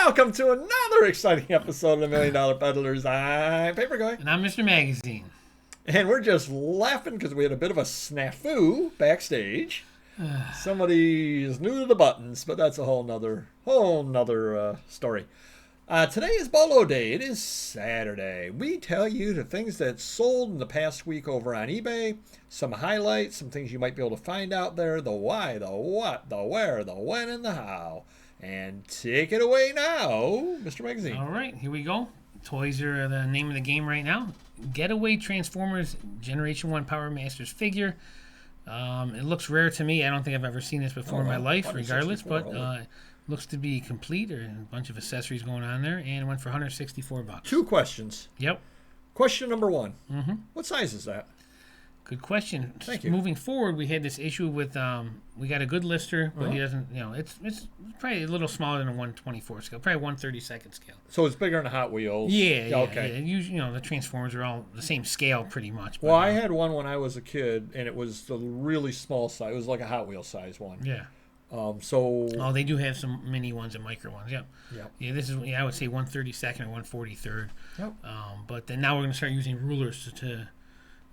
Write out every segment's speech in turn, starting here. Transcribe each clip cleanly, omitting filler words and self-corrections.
Welcome to another exciting episode of the $1 Million Peddlers. I'm Paper Guy. And I'm Mr. Magazine. And we're just laughing because we had a bit of a snafu backstage. Somebody is new to the buttons, but that's a whole nother story. Today is BOLO Day. It is Saturday. We tell you the things that sold in the past week over on eBay, some highlights, some things you might be able to find out there, the why, the what, the where, the when, and the how. And take it away now, Mr. Magazine. All right, here we go. Toys are the name of the game right now. Getaway Transformers Generation 1 Power Masters figure. It looks rare to me. I don't think I've ever seen this before in my life, regardless, but looks to be complete, or a bunch of accessories going on there, and it went for $164. Two questions. Yep. Question number one. Mm-hmm. What size is that? Good question. Thank you. Moving forward, we had this issue with we got a good lister, but he doesn't. It's probably a little smaller than a 1/24 scale, probably 1/32 scale. So it's bigger than Hot Wheels. Yeah. Okay. Yeah. Usually, the Transformers are all the same scale, pretty much. Well, I had one when I was a kid, and it was the really small size. It was like a Hot Wheel size one. Yeah. So. They do have some mini ones and micro ones. Yep. Yep. Yeah. This is I would say 1/32 or 1/43. Yep. But then now we're going to start using rulers to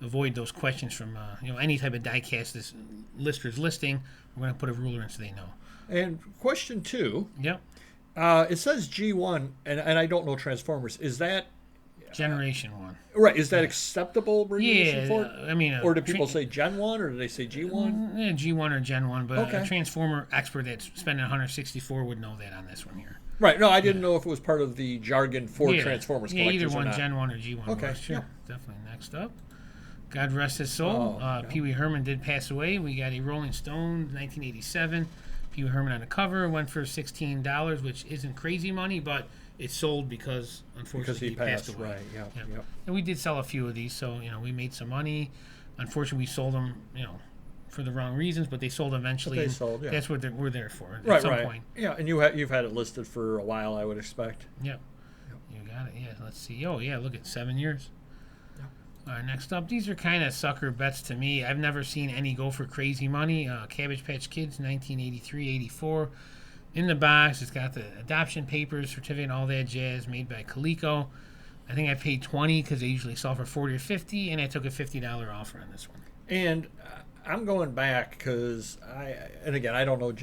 avoid those questions from any type of diecast this lister's listing. We're going to put a ruler in so they know. And question two. Yep. It says G1, and I don't know Transformers. Is that Generation 1? Right? Is that acceptable abbreviation for it? I mean, or do people say Gen 1, or do they say G1? Yeah, G1 or Gen 1, but Okay. a Transformer expert that's spending $164 would know that on this one here. Right. No, I didn't know if it was part of the jargon for Transformers collectors. Yeah, either one, or not. Gen 1 or G1. Okay. Sure. Yeah. Definitely. Next up. God rest his soul. Pee Wee Herman did pass away. We got a Rolling Stone, 1987. Pee Wee Herman on the cover. Went for $16, which isn't crazy money, but it sold because, unfortunately, he passed away. Right, yeah. And we did sell a few of these, so, we made some money. Unfortunately, we sold them, for the wrong reasons, but they sold eventually. But they sold, yeah. That's what we're there for Right, at some point. Yeah, and you've had it listed for a while, I would expect. Yep. You got it. Yeah, let's see. Oh, yeah, look at 7 years. All right, next up, these are kind of sucker bets to me. I've never seen any go for crazy money. Cabbage Patch Kids, 1983-84. In the box, it's got the adoption papers, certificate, and all that jazz, made by Coleco. I think I paid $20 because they usually sell for $40 or $50, and I took a $50 offer on this one. And I'm going back because I don't know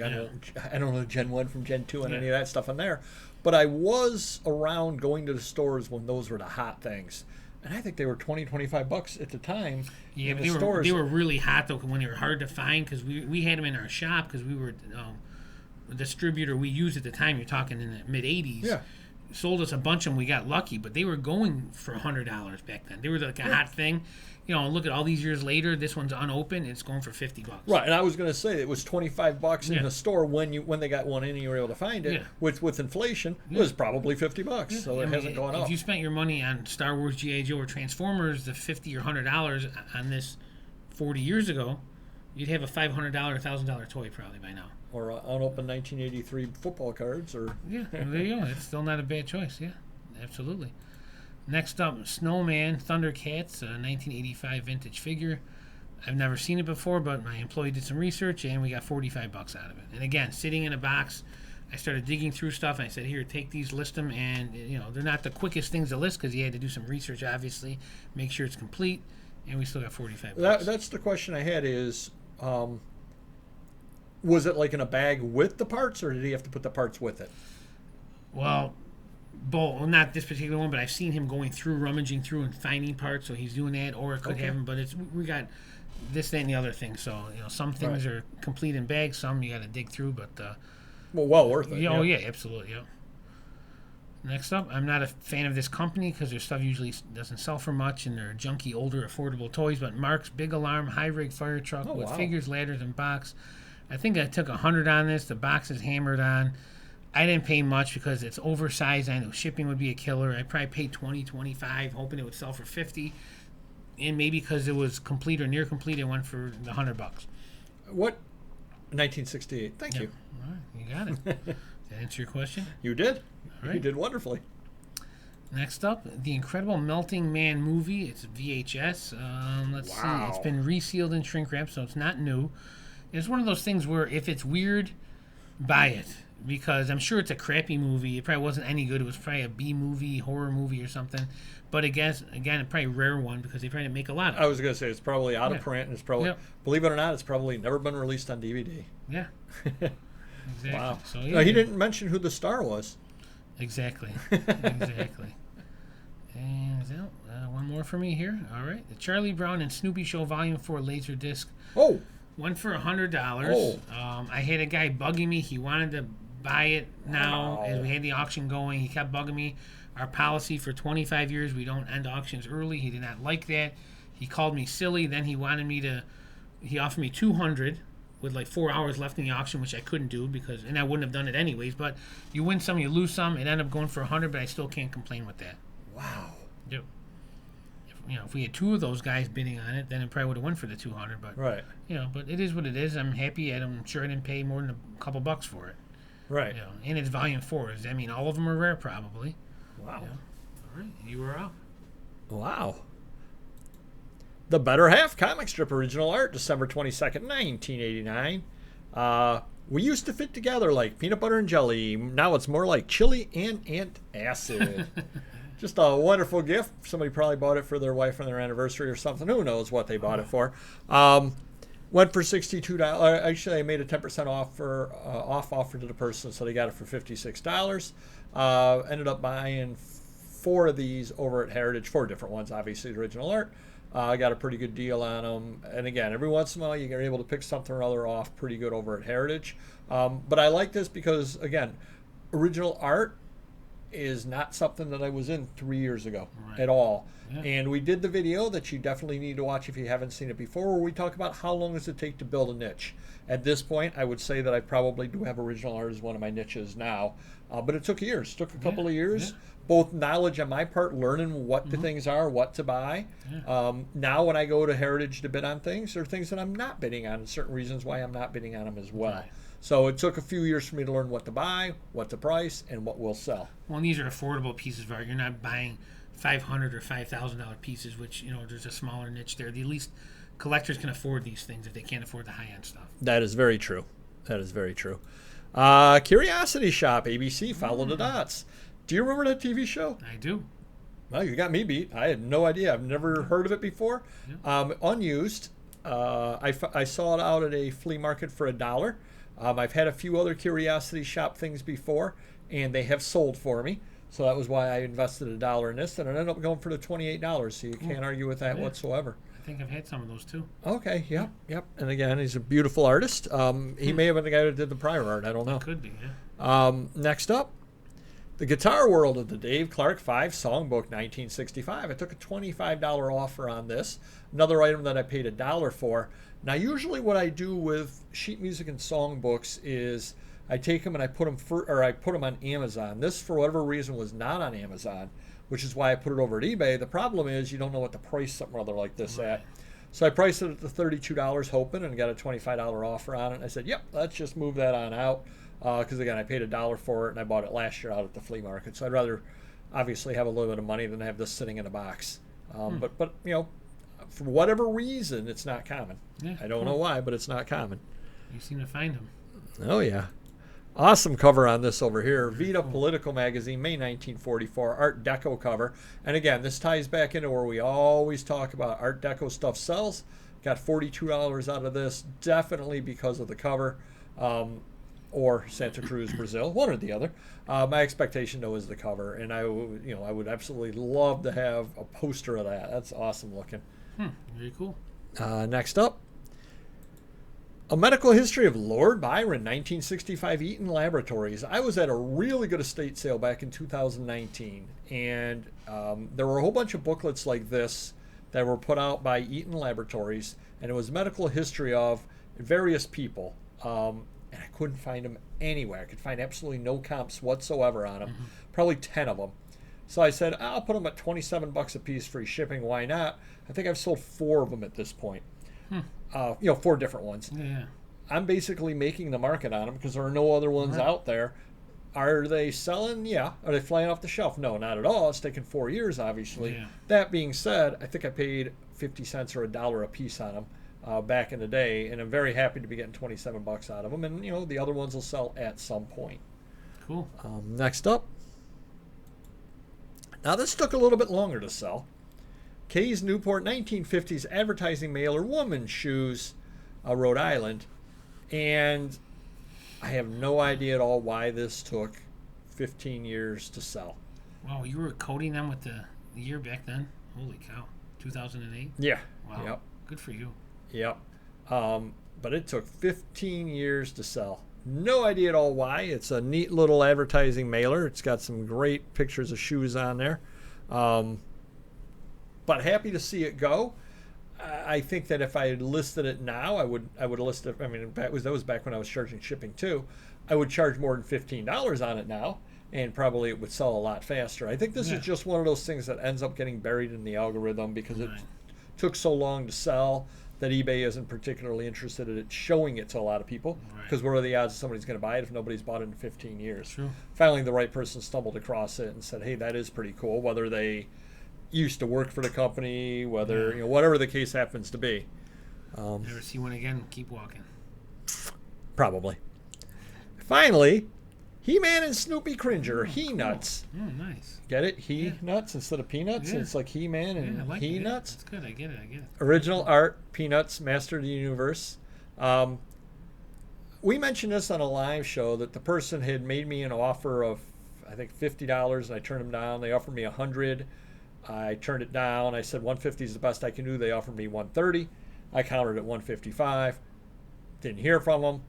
I don't know Gen 1 from Gen 2 and any of that stuff in there, but I was around going to the stores when those were the hot things. And I think they were $20-$25 at the time. Yeah, but stores. They were really hot, though, when they were hard to find, because we had them in our shop because we were a distributor we used at the time. You're talking in the mid-'80s. Yeah. Sold us a bunch of them. We got lucky, but they were going for $100 back then. They were like a hot thing. Look at all these years later. This one's unopened. It's going for $50. Right, and I was going to say it was $25 in the store when they got one in and you were able to find it. Yeah. With inflation, it was probably $50. Yeah. So it hasn't gone up. If you spent your money on Star Wars, G.I. Joe, or Transformers, the $50 or $100 on this 40 years ago, you'd have a $500 or $1,000 toy probably by now. Or unopened 1983 football cards, or there you go. It's still not a bad choice. Yeah, absolutely. Next up, Snowman ThunderCats, a 1985 vintage figure. I've never seen it before, but my employee did some research, and we got $45 out of it. And again, sitting in a box, I started digging through stuff, and I said, here, take these, list them. And, they're not the quickest things to list because you had to do some research, obviously, make sure it's complete, and we still got $45. That's the question I had is, was it like in a bag with the parts, or did he have to put the parts with it? Well, both. Well, not this particular one, but I've seen him going through, rummaging through, and finding parts. So he's doing that, or it could have him. But we got this, that, and the other thing. So some things are complete in bags. Some you got to dig through. But well worth it. Oh yeah, absolutely. Yeah. Next up, I'm not a fan of this company because their stuff usually doesn't sell for much, and they're junky, older, affordable toys. But Mark's Big Alarm High Rig Fire Truck with figures, ladders, and box. I think I took $100 on this. The box is hammered on. I didn't pay much because it's oversized. I knew shipping would be a killer. I probably paid $20, $25, hoping it would sell for $50. And maybe because it was complete or near complete, it went for the $100. What? 1968. Thank you. All right, you got it. Did that answer your question? You did. All right. You did wonderfully. Next up, The Incredible Melting Man movie. It's VHS. Let's see. It's been resealed and shrink wrapped, so it's not new. It's one of those things where if it's weird, buy it. because I'm sure it's a crappy movie. It probably wasn't any good. It was probably a B movie, horror movie or something. But again, it's probably a rare one because they probably make a lot of it. I was going to say it's probably out of print, and it's probably, believe it or not, it's probably never been released on DVD. Yeah. Exactly. Wow. So, no, he didn't mention who the star was. Exactly. And one more for me here. All right. The Charlie Brown and Snoopy Show Volume 4 LaserDisc. Oh. One for $100. I had a guy bugging me. He wanted to buy it now as we had the auction going. He kept bugging me. Our policy for 25 years, we don't end auctions early. He did not like that. He called me silly. Then he offered me $200 with like 4 hours left in the auction, which I couldn't do and I wouldn't have done it anyways. But you win some, you lose some. It ended up going for $100, but I still can't complain with that. Wow. Yep. If we had two of those guys bidding on it, then it probably would have won for the $200. But right. But it is what it is. I'm happy. I'm sure I didn't pay more than a couple bucks for it. Right. And it's volume 4. I mean, all of them are rare, probably. Wow. All right, you were out. Wow. The Better Half comic strip original art, December 22nd, 1989. We used to fit together like peanut butter and jelly. Now it's more like chili and antacid. Just a wonderful gift. Somebody probably bought it for their wife on their anniversary or something. Who knows what they bought it for. Went for $62. Actually, I made a 10% off offer to the person, so they got it for $56. Ended up buying 4 of these over at Heritage, 4 different ones, obviously the original art. I got a pretty good deal on them. And again, every once in a while you are able to pick something or other off pretty good over at Heritage. But I like this because, again, original art is not something that I was in 3 years ago at all. Yeah. And we did the video that you definitely need to watch if you haven't seen it before, where we talk about how long does it take to build a niche. At this point, I would say that I probably do have original art as one of my niches now. But it took years. It took a couple of years. Yeah. Both knowledge on my part, learning what the things are, what to buy. Yeah. Now when I go to Heritage to bid on things, there are things that I'm not bidding on, and certain reasons why I'm not bidding on them as well. Right. So it took a few years for me to learn what to buy, what to price, and what will sell. Well, and these are affordable pieces of art. You're not buying $500 or $5,000 pieces, which, there's a smaller niche there. At least collectors can afford these things if they can't afford the high-end stuff. That is very true. Curiosity Shop, ABC, Follow the Dots. Do you remember that TV show? I do. Well, you got me beat. I had no idea. I've never heard of it before. Yeah. Unused. I saw it out at a flea market for $1. I've had a few other Curiosity Shop things before, and they have sold for me. So that was why I invested $1 in this, and it ended up going for the $28. So you can't argue with that whatsoever. I think I've had some of those too. Okay, yep. And again, he's a beautiful artist. He may have been the guy that did the prior art. I don't know. Could be, yeah. Next up, the Guitar World of the Dave Clark 5 Songbook 1965. I took a $25 offer on this. Another item that I paid $1 for. Now, usually what I do with sheet music and songbooks is I take them and I put them on Amazon. This, for whatever reason, was not on Amazon, which is why I put it over at eBay. The problem is you don't know what to price something or other like this at. So I priced it at the $32 hoping and got a $25 offer on it. And I said, yep, let's just move that on out. Because, again, I paid $1 for it, and I bought it last year out at the flea market. So I'd rather, obviously, have a little bit of money than have this sitting in a box. But for whatever reason, it's not common. Yeah, I don't know why, but it's not common. You seem to find them. Oh, yeah. Awesome cover on this over here. Vita Political Magazine, May 1944, Art Deco cover. And, again, this ties back into where we always talk about Art Deco stuff sells. Got $42 out of this, definitely because of the cover. Or Santa Cruz, Brazil, one or the other. My expectation, though, is the cover, and I would absolutely love to have a poster of that. That's awesome looking. Very cool. Next up, A Medical History of Lord Byron, 1965, Eaton Laboratories. I was at a really good estate sale back in 2019, and there were a whole bunch of booklets like this that were put out by Eaton Laboratories, and it was medical history of various people. And I couldn't find them anywhere. I could find absolutely no comps whatsoever on them. Probably 10 of them. So I said, I'll put them at $27 a piece, free shipping. Why not? I think I've sold 4 of them at this point. 4 different ones. Yeah. I'm basically making the market on them because there are no other ones out there. Are they selling? Yeah. Are they flying off the shelf? No, not at all. It's taken 4 years, obviously. Yeah. That being said, I think I paid 50 cents or $1 a piece on them. back in the day, and I'm very happy to be getting $27 out of them. And you know, the other ones will sell at some point. Cool. Next up, now this took a little bit longer to sell. Kay's Newport 1950s advertising mailer, woman's shoes, Rhode Island, and I have no idea at all why this took 15 years to sell. Wow, you were coding them with the year back then? Holy cow. 2008? Yeah. Wow. Yep. Good for you. Yep. But it took 15 years to sell. No idea at all why. It's a neat little advertising mailer. It's got some great pictures of shoes on there. But happy to see it go. I think that if I had listed it now, I would list it. I mean, that was back when I was charging shipping too. I would charge more than $15 on it now, and probably it would sell a lot faster. I think this is just one of those things that ends up getting buried in the algorithm because it took so long to sell that eBay isn't particularly interested in it showing it to a lot of people. Because what are the odds somebody's going to buy it if nobody's bought it in 15 years? True. Finally, the right person stumbled across it and said, "Hey, that is pretty cool." Whether they used to work for the company, whether you know, whatever the case happens to be. Never see one again. Keep walking. Probably. Finally, He-Man and Snoopy Cringer, He-Nuts. Cool. Oh, nice. Get it? He-Nuts instead of Peanuts? Yeah. It's like He-Man and I like He-Nuts? That's good. I get it. Original art, Peanuts, Master of the Universe. We mentioned this on a live show that the person had made me an offer of, I think, $50, and I turned them down. They offered me $100. I turned it down. I said $150 is the best I can do. They offered me $130. I countered at $155. Didn't hear from them.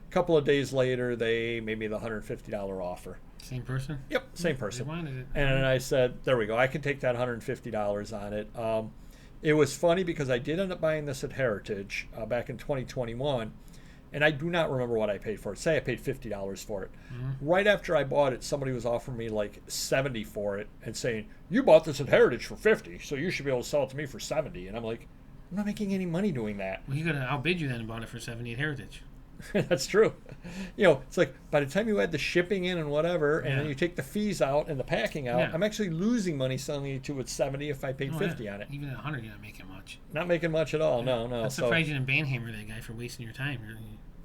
A couple of days later, they made me the $150 offer. Same person? Yep, same person. They wanted it. And I said, there we go. I can take that $150 on it. It was funny because I did end up buying this at Heritage back in 2021. And I do not remember what I paid for it. Say I paid $50 for it. Mm-hmm. Right after I bought it, somebody was offering me like $70 for it and saying, "You bought this at Heritage for $50, so you should be able to sell it to me for $70." And I'm like, I'm not making any money doing that. Well, you got to outbid you then and bought it for $70 at Heritage. That's true. You know, it's like by the time you add the shipping in and whatever, and then you take the fees out and the packing out, I'm actually losing money selling it to at $70 if I paid $50 on it. Even at $100, you're not making much. Not making much at all. No. I'm surprised you didn't banhammer that guy for wasting your time.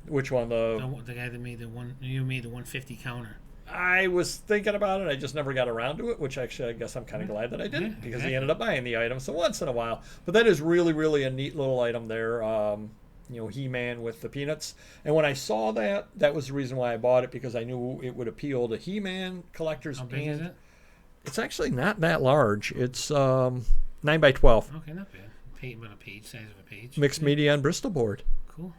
Which one? The guy that made you made the 150 counter. I was thinking about it. I just never got around to it, which actually I guess I'm kind of glad that I didn't because he ended up buying the item. So once in a while. But that is really, really a neat little item there. You know, He-Man with the Peanuts. And when I saw that, that was the reason why I bought it, because I knew it would appeal to He-Man collectors. How big is it? It's actually not that large. It's 9 by 12. Okay, not bad. About a page, size of a page. Mixed media and Bristol board. Cool.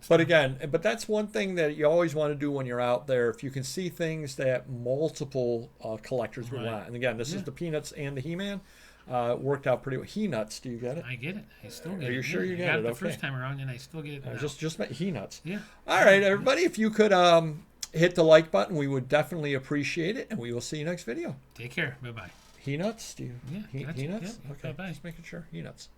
But again, that's one thing that you always want to do when you're out there. If you can see things that multiple collectors would want. And again, this is the Peanuts and the He-Man. Worked out pretty well. He-Nuts, do you get it? I get it. I still get it. Are you sure you got it? The first time around, and I still get it now. Just met He-Nuts. Yeah. All right, everybody. If you could hit the like button, we would definitely appreciate it. And we will see you next video. Take care. Bye-bye. He-Nuts? Yeah. He-Nuts? Yeah, okay. bye-bye. Just making sure. He-Nuts.